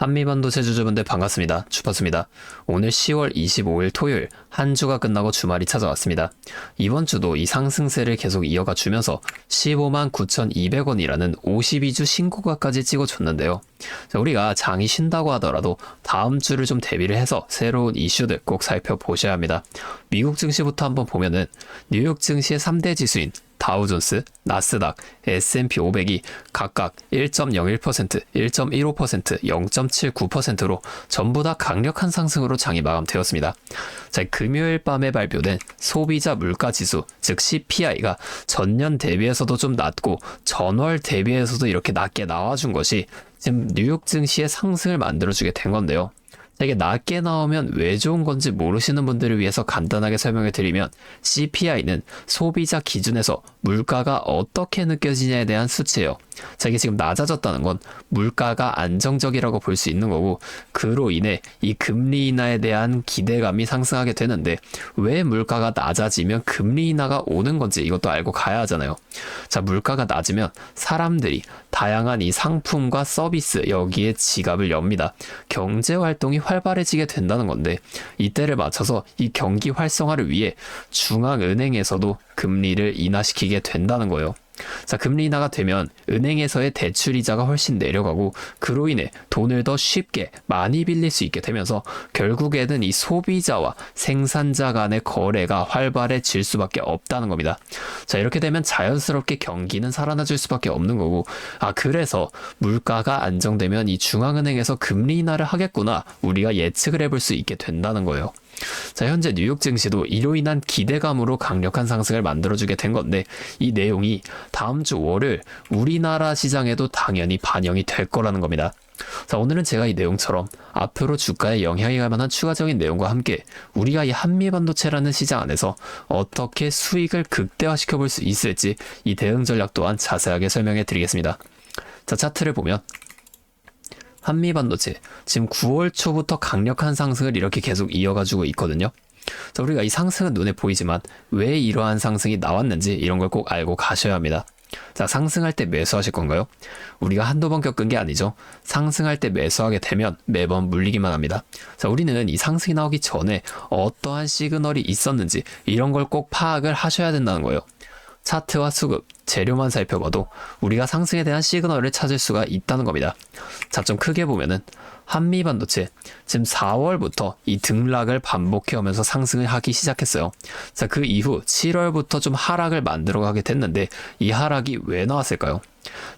한미반도체 주주분들 반갑습니다. 주파수입니다. 오늘 10월 25일 토요일 한 주가 끝나고 주말이 찾아왔습니다. 이번 주도 이 상승세를 계속 이어가 주면서 15만 9,200원이라는 52주 신고가까지 찍어줬는데요. 자, 우리가 장이 쉰다고 하더라도 다음 주를 좀 대비를 해서 새로운 이슈들 꼭 살펴보셔야 합니다. 미국 증시부터 한번 보면은 뉴욕 증시의 3대 지수인 다우존스, 나스닥, S&P 500이 각각 1.01%, 1.15%, 0.79%로 전부 다 강력한 상승으로 장이 마감되었습니다. 자, 금요일 밤에 발표된 소비자 물가 지수, 즉 CPI가 전년 대비해서도 좀 낮고 전월 대비해서도 이렇게 낮게 나와준 것이 지금 뉴욕 증시의 상승을 만들어주게 된 건데요. 이게 낮게 나오면 왜 좋은 건지 모르시는 분들을 위해서 간단하게 설명을 드리면 CPI는 소비자 기준에서 물가가 어떻게 느껴지냐에 대한 수치예요. 자, 이게 지금 낮아졌다는 건 물가가 안정적이라고 볼 수 있는 거고, 그로 인해 이 금리 인하에 대한 기대감이 상승하게 되는데 왜 물가가 낮아지면 금리 인하가 오는 건지 이것도 알고 가야 하잖아요. 자, 물가가 낮으면 사람들이 다양한 이 상품과 서비스 여기에 지갑을 엽니다. 경제 활동이 활발해지게 된다는 건데 이때를 맞춰서 이 경기 활성화를 위해 중앙은행에서도 금리를 인하시키게 된다는 거예요. 자, 금리 인하가 되면 은행에서의 대출이자가 훨씬 내려가고 그로 인해 돈을 더 쉽게 많이 빌릴 수 있게 되면서 결국에는 이 소비자와 생산자 간의 거래가 활발해질 수밖에 없다는 겁니다. 자, 이렇게 되면 자연스럽게 경기는 살아나줄 수밖에 없는 거고, 그래서 물가가 안정되면 이 중앙은행에서 금리 인하를 하겠구나 우리가 예측을 해볼 수 있게 된다는 거예요. 자, 현재 뉴욕 증시도 이로 인한 기대감으로 강력한 상승을 만들어주게 된 건데 이 내용이 다음 주 월요일 우리나라 시장에도 당연히 반영이 될 거라는 겁니다. 자, 오늘은 제가 이 내용처럼 앞으로 주가에 영향이 갈 만한 추가적인 내용과 함께 우리가 이 한미반도체라는 시장 안에서 어떻게 수익을 극대화시켜 볼 수 있을지 이 대응 전략 또한 자세하게 설명해 드리겠습니다. 자, 차트를 보면 한미반도체 지금 9월 초부터 강력한 상승을 이렇게 계속 이어가지고 있거든요. 자, 우리가 이 상승은 눈에 보이지만 왜 이러한 상승이 나왔는지 이런 걸 꼭 알고 가셔야 합니다. 자, 상승할 때 매수하실 건가요? 우리가 한두 번 겪은 게 아니죠. 상승할 때 매수하게 되면 매번 물리기만 합니다. 자, 우리는 이 상승이 나오기 전에 어떠한 시그널이 있었는지 이런 걸 꼭 파악을 하셔야 된다는 거예요. 차트와 수급, 재료만 살펴봐도 우리가 상승에 대한 시그널을 찾을 수가 있다는 겁니다. 자, 좀 크게 보면은 한미반도체 지금 4월부터 이 등락을 반복해 오면서 상승을 하기 시작했어요. 자, 그 이후 7월부터 좀 하락을 만들어 가게 됐는데 이 하락이 왜 나왔을까요?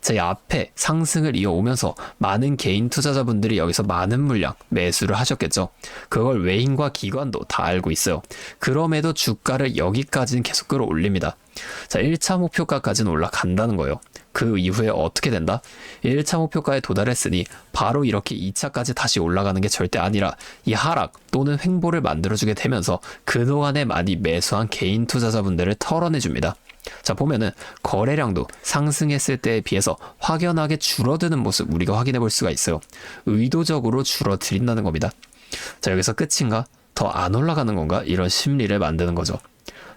자, 이 앞에 상승을 이어오면서 많은 개인 투자자분들이 여기서 많은 물량 매수를 하셨겠죠. 그걸 외인과 기관도 다 알고 있어요. 그럼에도 주가를 여기까지는 계속 끌어올립니다. 자, 1차 목표가까지는 올라간다는 거예요. 그 이후에 어떻게 된다? 1차 목표가에 도달했으니 바로 이렇게 2차까지 다시 올라가는 게 절대 아니라 이 하락 또는 횡보를 만들어주게 되면서 그동안에 많이 매수한 개인 투자자분들을 털어내줍니다. 자, 보면은 거래량도 상승했을 때에 비해서 확연하게 줄어드는 모습 우리가 확인해 볼 수가 있어요. 의도적으로 줄어들인다는 겁니다. 자, 여기서 끝인가? 더 안 올라가는 건가? 이런 심리를 만드는 거죠.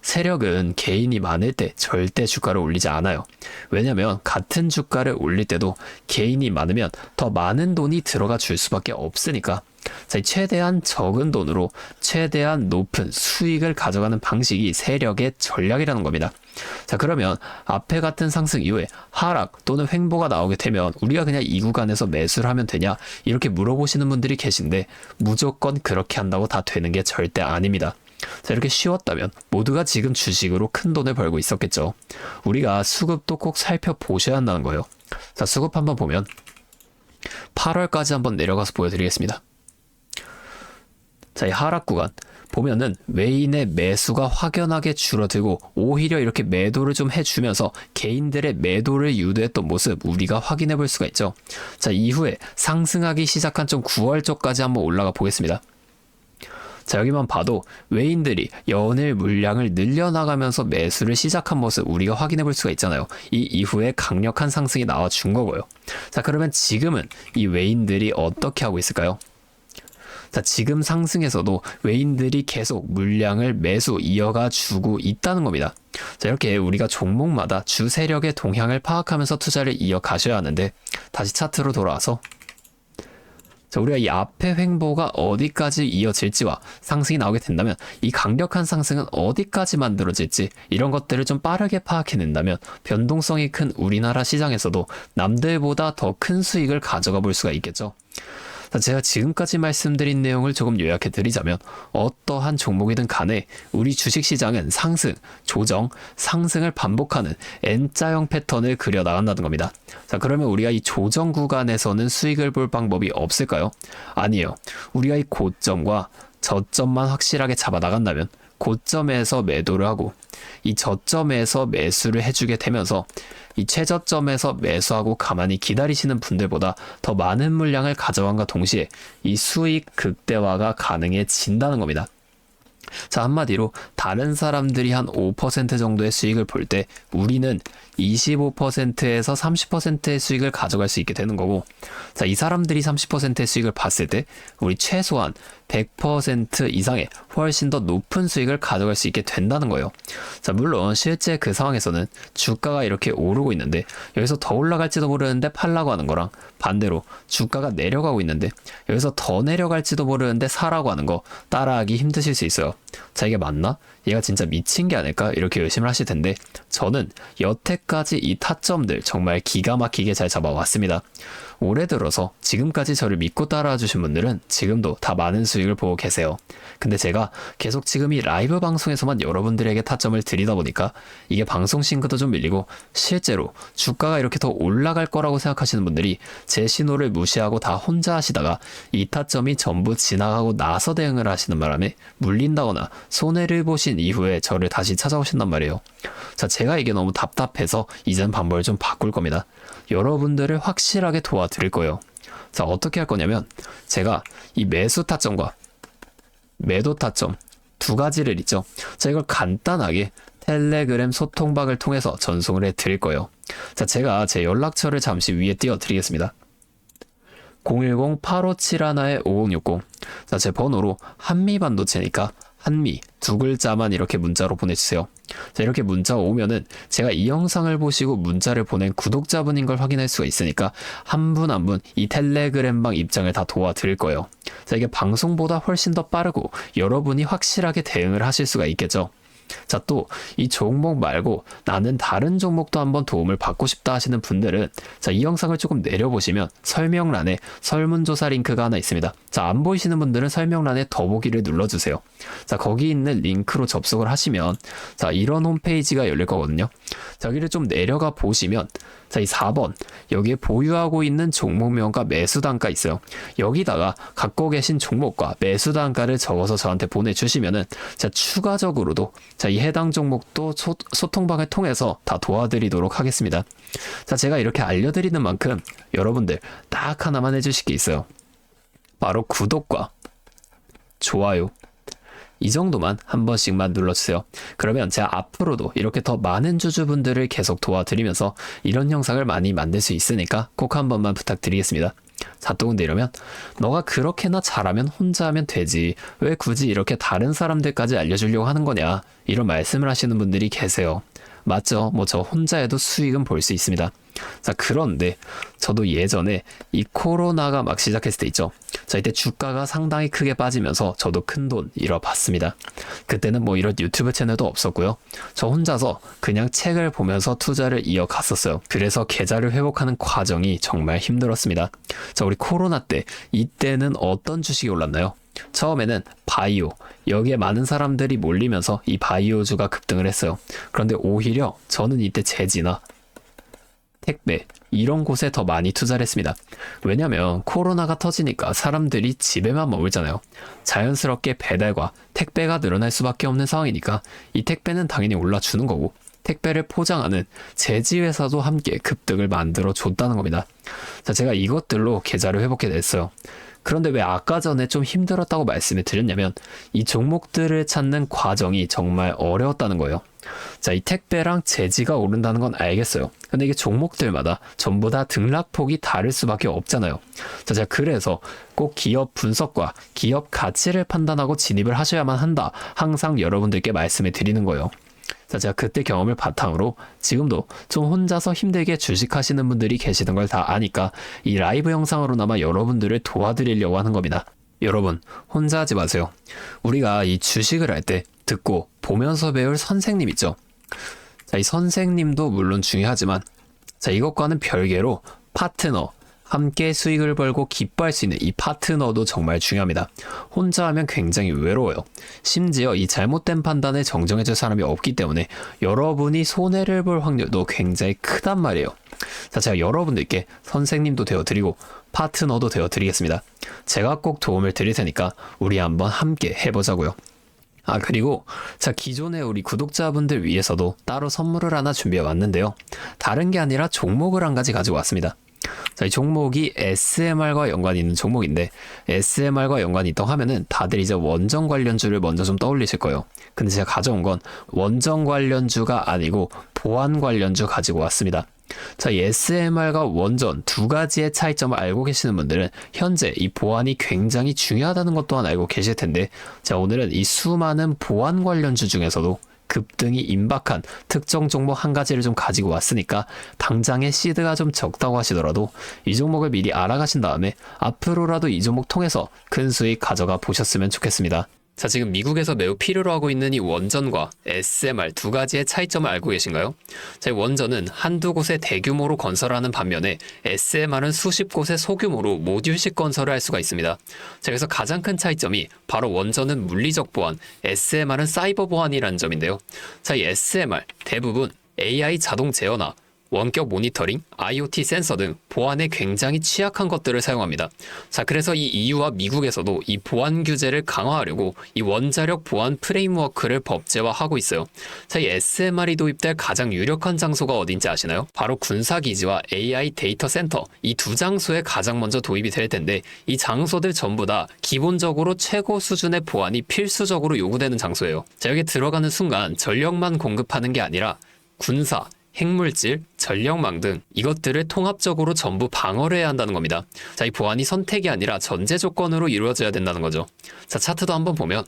세력은 개인이 많을 때 절대 주가를 올리지 않아요. 왜냐면 같은 주가를 올릴 때도 개인이 많으면 더 많은 돈이 들어가 줄 수밖에 없으니까. 자, 최대한 적은 돈으로 최대한 높은 수익을 가져가는 방식이 세력의 전략이라는 겁니다. 자, 그러면 앞에 같은 상승 이후에 하락 또는 횡보가 나오게 되면 우리가 그냥 이 구간에서 매수를 하면 되냐 이렇게 물어보시는 분들이 계신데 무조건 그렇게 한다고 다 되는 게 절대 아닙니다. 자, 이렇게 쉬웠다면 모두가 지금 주식으로 큰 돈을 벌고 있었겠죠. 우리가 수급도 꼭 살펴보셔야 한다는 거예요. 자, 수급 한번 보면 8월까지 한번 내려가서 보여드리겠습니다. 자, 이 하락 구간 보면은 외인의 매수가 확연하게 줄어들고 오히려 이렇게 매도를 좀 해주면서 개인들의 매도를 유도했던 모습 우리가 확인해 볼 수가 있죠. 자, 이후에 상승하기 시작한 좀 9월 쪽까지 한번 올라가 보겠습니다. 자, 여기만 봐도 외인들이 연일 물량을 늘려나가면서 매수를 시작한 모습 우리가 확인해 볼 수가 있잖아요. 이 이후에 강력한 상승이 나와준 거고요. 자, 그러면 지금은 이 외인들이 어떻게 하고 있을까요? 자, 지금 상승에서도 외인들이 계속 물량을 매수 이어가 주고 있다는 겁니다. 자, 이렇게 우리가 종목마다 주 세력의 동향을 파악하면서 투자를 이어가셔야 하는데, 다시 차트로 돌아와서 자, 우리가 이 앞의 횡보가 어디까지 이어질지와 상승이 나오게 된다면 이 강력한 상승은 어디까지 만들어질지 이런 것들을 좀 빠르게 파악해낸다면 변동성이 큰 우리나라 시장에서도 남들보다 더 큰 수익을 가져가 볼 수가 있겠죠. 제가 지금까지 말씀드린 내용을 조금 요약해 드리자면 어떠한 종목이든 간에 우리 주식시장은 상승, 조정, 상승을 반복하는 N자형 패턴을 그려 나간다는 겁니다. 자, 그러면 우리가 이 조정 구간에서는 수익을 볼 방법이 없을까요? 아니에요. 우리가 이 고점과 저점만 확실하게 잡아 나간다면 고점에서 매도를 하고 이 저점에서 매수를 해주게 되면서 이 최저점에서 매수하고 가만히 기다리시는 분들보다 더 많은 물량을 가져간과 동시에 이 수익 극대화가 가능해진다는 겁니다. 자, 한마디로 다른 사람들이 한 5% 정도의 수익을 볼 때 우리는 25%에서 30%의 수익을 가져갈 수 있게 되는 거고, 자, 이 사람들이 30%의 수익을 봤을 때 우리 최소한 100% 이상의 훨씬 더 높은 수익을 가져갈 수 있게 된다는 거예요. 자, 물론 실제 그 상황에서는 주가가 이렇게 오르고 있는데 여기서 더 올라갈지도 모르는데 팔라고 하는 거랑 반대로 주가가 내려가고 있는데 여기서 더 내려갈지도 모르는데 사라고 하는 거 따라하기 힘드실 수 있어요. 자, 이게 맞나? 얘가 진짜 미친 게 아닐까? 이렇게 의심을 하실 텐데 저는 여태까지 이 타점들 정말 기가 막히게 잘 잡아왔습니다. 올해 들어서 지금까지 저를 믿고 따라와 주신 분들은 지금도 다 많은 수익을 보고 계세요. 근데 제가 계속 지금 이 라이브 방송에서만 여러분들에게 타점을 드리다 보니까 이게 방송 싱크도 좀 밀리고 실제로 주가가 이렇게 더 올라갈 거라고 생각하시는 분들이 제 신호를 무시하고 다 혼자 하시다가 이 타점이 전부 지나가고 나서 대응을 하시는 바람에 물린다거나 손해를 보신 이후에 저를 다시 찾아오신단 말이에요. 자, 제가 이게 너무 답답해서 이젠 방법을 좀 바꿀 겁니다. 여러분들을 확실하게 도와드릴 거예요. 자, 어떻게 할 거냐면 제가 이 매수 타점과 매도 타점 두 가지를 있죠. 자, 이걸 간단하게 텔레그램 소통방을 통해서 전송을 해 드릴 거예요. 자, 제가 제 연락처를 잠시 위에 띄워 드리겠습니다. 010-8571-5060. 자, 제 번호로 한미반도체니까 한미 두 글자만 이렇게 문자로 보내주세요. 자, 이렇게 문자가 오면은 제가 이 영상을 보시고 문자를 보낸 구독자분인 걸 확인할 수가 있으니까 한 분 한 분 이 텔레그램방 입장을 다 도와드릴 거예요. 자, 이게 방송보다 훨씬 더 빠르고 여러분이 확실하게 대응을 하실 수가 있겠죠. 자, 또 이 종목 말고 나는 다른 종목도 한번 도움을 받고 싶다 하시는 분들은 자, 이 영상을 조금 내려보시면 설명란에 설문조사 링크가 하나 있습니다. 자, 안 보이시는 분들은 설명란에 더보기를 눌러주세요. 자, 거기 있는 링크로 접속을 하시면 자, 이런 홈페이지가 열릴 거거든요. 자, 여기를 좀 내려가 보시면 자, 이 4번 여기에 보유하고 있는 종목명과 매수단가 있어요. 여기다가 갖고 계신 종목과 매수단가를 적어서 저한테 보내주시면은 자, 추가적으로도 자, 이 해당 종목도 소통방을 통해서 다 도와드리도록 하겠습니다. 자, 제가 이렇게 알려드리는 만큼 여러분들 딱 하나만 해주실 게 있어요. 바로 구독과 좋아요. 이 정도만 한 번씩만 눌러주세요. 그러면 제가 앞으로도 이렇게 더 많은 주주분들을 계속 도와드리면서 이런 영상을 많이 만들 수 있으니까 꼭 한 번만 부탁드리겠습니다. 자, 또 근데 이러면 너가 그렇게나 잘하면 혼자 하면 되지 왜 굳이 이렇게 다른 사람들까지 알려주려고 하는 거냐 이런 말씀을 하시는 분들이 계세요. 맞죠? 뭐 저 혼자 해도 수익은 볼 수 있습니다. 자, 그런데 저도 예전에 이 코로나가 막 시작했을 때 있죠. 자, 이때 주가가 상당히 크게 빠지면서 저도 큰돈 잃어봤습니다. 그때는 뭐 이런 유튜브 채널도 없었고요. 저 혼자서 그냥 책을 보면서 투자를 이어갔었어요. 그래서 계좌를 회복하는 과정이 정말 힘들었습니다. 자, 우리 코로나 때 이때는 어떤 주식이 올랐나요? 처음에는 바이오, 여기에 많은 사람들이 몰리면서 이 바이오주가 급등을 했어요. 그런데 오히려 저는 이때 제지나 택배 이런 곳에 더 많이 투자를 했습니다. 왜냐면 코로나가 터지니까 사람들이 집에만 머물잖아요. 자연스럽게 배달과 택배가 늘어날 수밖에 없는 상황이니까 이 택배는 당연히 올라주는 거고 택배를 포장하는 제지회사도 함께 급등을 만들어 줬다는 겁니다. 자, 제가 이것들로 계좌를 회복해 냈어요. 그런데 왜 아까 전에 좀 힘들었다고 말씀을 드렸냐면 이 종목들을 찾는 과정이 정말 어려웠다는 거예요. 자, 이 택배랑 제지가 오른다는 건 알겠어요. 근데 이게 종목들마다 전부 다 등락폭이 다를 수밖에 없잖아요. 자, 제가 그래서 꼭 기업 분석과 기업 가치를 판단하고 진입을 하셔야만 한다. 항상 여러분들께 말씀을 드리는 거예요. 자, 자, 제가 그때 경험을 바탕으로 지금도 좀 혼자서 힘들게 주식하시는 분들이 계시던 걸 다 아니까 이 라이브 영상으로나마 여러분들을 도와드리려고 하는 겁니다. 여러분, 혼자 하지 마세요. 우리가 이 주식을 할 때 듣고 보면서 배울 선생님 있죠? 자, 이 선생님도 물론 중요하지만 자, 이것과는 별개로 파트너, 함께 수익을 벌고 기뻐할 수 있는 이 파트너도 정말 중요합니다. 혼자 하면 굉장히 외로워요. 심지어 이 잘못된 판단을 정정해줄 사람이 없기 때문에 여러분이 손해를 볼 확률도 굉장히 크단 말이에요. 자, 제가 여러분들께 선생님도 되어드리고 파트너도 되어드리겠습니다. 제가 꼭 도움을 드릴 테니까 우리 한번 함께 해보자고요. 아, 그리고 자, 기존의 우리 구독자분들 위해서도 따로 선물을 하나 준비해 왔는데요. 다른 게 아니라 종목을 한 가지 가지고 왔습니다. 자, 이 종목이 SMR과 연관이 있는 종목인데 SMR과 연관이 있다고 하면은 다들 이제 원전 관련주를 먼저 좀 떠올리실 거예요. 근데 제가 가져온 건 원전 관련주가 아니고 보안 관련주 가지고 왔습니다. 자, 이 SMR과 원전 두 가지의 차이점을 알고 계시는 분들은 현재 이 보안이 굉장히 중요하다는 것 또한 알고 계실 텐데, 자, 오늘은 이 수많은 보안 관련주 중에서도 급등이 임박한 특정 종목 한 가지를 좀 가지고 왔으니까 당장의 시드가 좀 적다고 하시더라도 이 종목을 미리 알아가신 다음에 앞으로라도 이 종목 통해서 큰 수익 가져가 보셨으면 좋겠습니다. 자, 지금 미국에서 매우 필요로 하고 있는 이 원전과 SMR 두 가지의 차이점을 알고 계신가요? 자, 이 원전은 한두 곳에 대규모로 건설하는 반면에 SMR은 수십 곳에 소규모로 모듈식 건설을 할 수가 있습니다. 자, 그래서 가장 큰 차이점이 바로 원전은 물리적 보안, SMR은 사이버 보안이라는 점인데요. 자, 이 SMR 대부분 AI 자동 제어나 원격 모니터링, IoT 센서 등 보안에 굉장히 취약한 것들을 사용합니다. 자, 그래서 이 EU와 미국에서도 이 보안 규제를 강화하려고 이 원자력 보안 프레임워크를 법제화하고 있어요. 자, 이 SMR이 도입될 가장 유력한 장소가 어딘지 아시나요? 바로 군사기지와 AI 데이터 센터, 이 두 장소에 가장 먼저 도입이 될 텐데 이 장소들 전부 다 기본적으로 최고 수준의 보안이 필수적으로 요구되는 장소예요. 자, 여기 들어가는 순간 전력만 공급하는 게 아니라 군사, 핵물질, 전력망 등 이것들을 통합적으로 전부 방어를 해야 한다는 겁니다. 자, 이 보안이 선택이 아니라 전제 조건으로 이루어져야 된다는 거죠. 자, 차트도 한번 보면,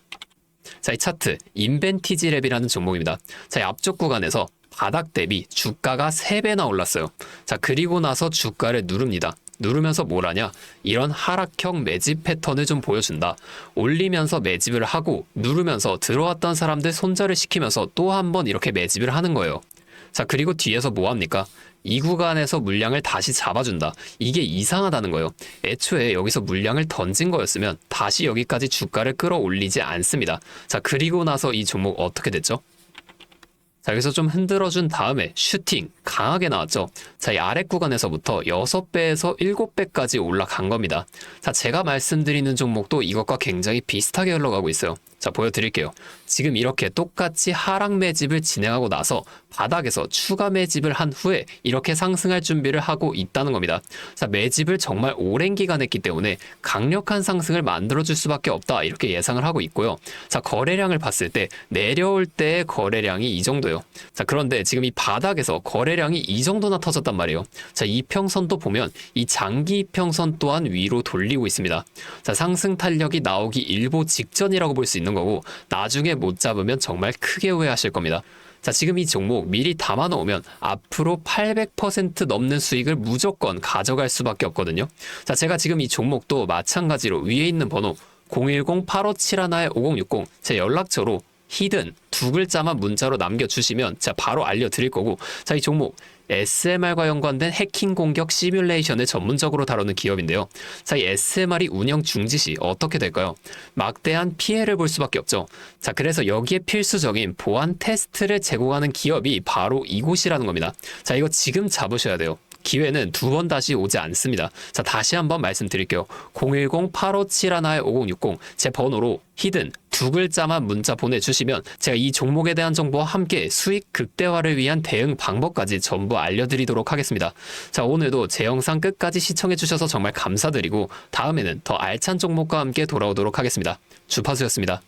자, 이 차트 인벤티지 랩이라는 종목입니다. 자, 이 앞쪽 구간에서 바닥 대비 주가가 3배나 올랐어요. 자, 그리고 나서 주가를 누릅니다. 누르면서 뭘 하냐? 이런 하락형 매집 패턴을 좀 보여준다. 올리면서 매집을 하고 누르면서 들어왔던 사람들 손절을 시키면서 또 한 번 이렇게 매집을 하는 거예요. 자, 그리고 뒤에서 뭐합니까? 이 구간에서 물량을 다시 잡아준다. 이게 이상하다는 거예요. 애초에 여기서 물량을 던진 거였으면 다시 여기까지 주가를 끌어올리지 않습니다. 자, 그리고 나서 이 종목 어떻게 됐죠? 자, 여기서 좀 흔들어준 다음에 슈팅 강하게 나왔죠. 자, 이 아래 구간에서부터 6배에서 7배까지 올라간 겁니다. 자, 제가 말씀드리는 종목도 이것과 굉장히 비슷하게 흘러가고 있어요. 자, 보여드릴게요. 지금 이렇게 똑같이 하락 매집을 진행하고 나서 바닥에서 추가 매집을 한 후에 이렇게 상승할 준비를 하고 있다는 겁니다. 자, 매집을 정말 오랜 기간 했기 때문에 강력한 상승을 만들어줄 수밖에 없다, 이렇게 예상을 하고 있고요. 자, 거래량을 봤을 때 내려올 때의 거래량이 이 정도예요. 자, 그런데 지금 이 바닥에서 거래량이 이 정도나 터졌단 말이에요. 자, 이평선도 보면 이 장기 이평선 또한 위로 돌리고 있습니다. 자, 상승 탄력이 나오기 일보 직전이라고 볼 수 있는 거고 나중에 못 잡으면 정말 크게 후회하실 겁니다. 자, 지금 이 종목 미리 담아 놓으면 앞으로 800% 넘는 수익을 무조건 가져갈 수밖에 없거든요. 자, 제가 지금 이 종목도 마찬가지로 위에 있는 번호 010-8571-5060 제 연락처로 히든 두 글자만 문자로 남겨주시면 제가 바로 알려드릴 거고, 자, 이 종목 SMR과 연관된 해킹 공격 시뮬레이션을 전문적으로 다루는 기업인데요. 자, 이 SMR이 운영 중지 시 어떻게 될까요? 막대한 피해를 볼 수밖에 없죠. 자, 그래서 여기에 필수적인 보안 테스트를 제공하는 기업이 바로 이곳이라는 겁니다. 자, 이거 지금 잡으셔야 돼요. 기회는 두 번 다시 오지 않습니다. 자, 다시 한번 말씀드릴게요. 010-8571-5060 제 번호로 히든 두 글자만 문자 보내주시면 제가 이 종목에 대한 정보와 함께 수익 극대화를 위한 대응 방법까지 전부 알려드리도록 하겠습니다. 자, 오늘도 제 영상 끝까지 시청해주셔서 정말 감사드리고 다음에는 더 알찬 종목과 함께 돌아오도록 하겠습니다. 주파수였습니다.